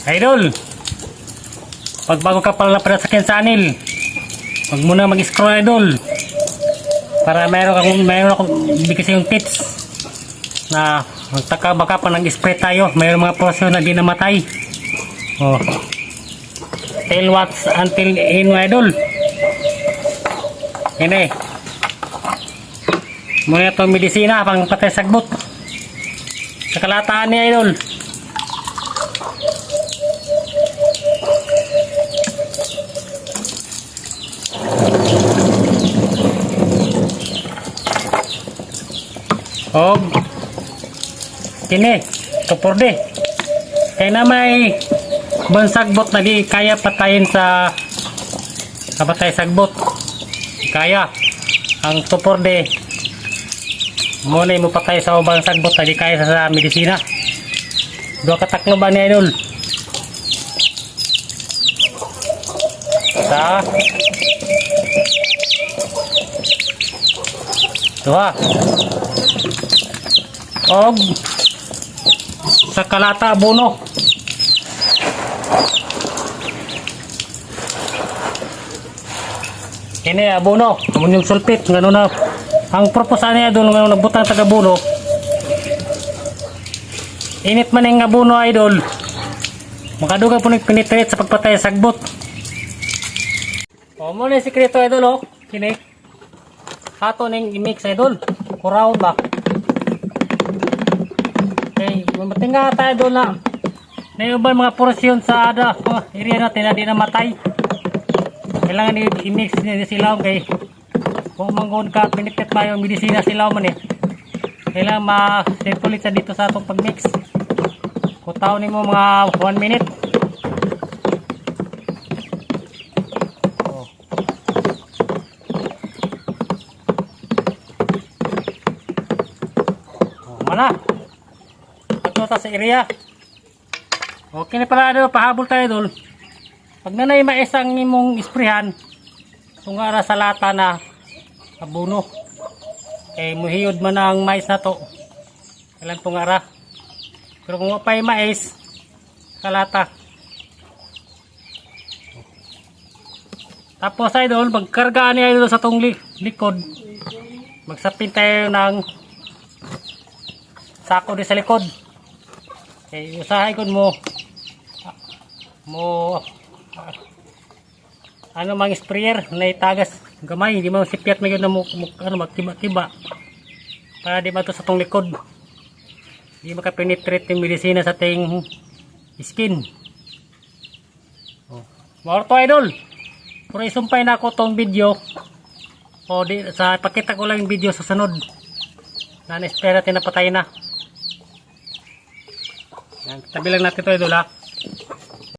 Idol, pag bago ka pala para sa akin sa anil, wag muna mag-scroll idol. Para mayroon akong bigay yung tips na magtaka baka pa nag-spray tayo. Mayroon mga portion na di namatay. Oh. Tell what's until in idol. Ini. Muna itong medisina pang patay sagbot. Sa kalataan ni idol. Og kini tuporde kaya na may bansagbot na di kaya patayin sa kapatay sagbot kaya ang tuporde muna mo patay sa ubang sagbot na di kaya sa medisina. Dua kataklo ba ni idol sa dua og sa kalata abono. Kini abono ammonium sulfate ngano na ang purpose niya doon ngano nagbutang taga abono. Init man ang abono idol makadugang po nagpenetrate sa pagpatay sa sagbot. O mo ni sikreto idol oh kini hato ning i-mix idol kuraon ba. Matinga tayo doon na naiuban mga porasyon sa area natin na di namatay. Kailangan i-mix niya silaw kay kung manggon ka pinitit pa yung medisina silaw man eh. Kailangan ma-circulate sa dito sa atong pag-mix. Kutaw ni mo mga 1 minute. Mana? Sa area. Okay na pala idol, pahabol tayo idol. Pag nanay maisang imong isprehan, tungara sa lata na abono. Eh muhiyod man ang mais na to. Kailan tungara. Pero kung wapay mais, kalata. Tapos idol, magkargaan niya idol sa tong likod. Magsapin tayo ng sako di sa likod. Eh, usahay ko mo ano mang sprayer na itagas gamay, hindi mo sipyat may na mo ano magtiba-tiba para di ba to sa tong likod hindi makapenetrate yung medisina sa ting skin. More to idol pero isumpay na ako tong video o di, sa pakita ko lang yung video sa sunod na na-spray natin na patay na. Yan, tabi lang natin ito idol ha.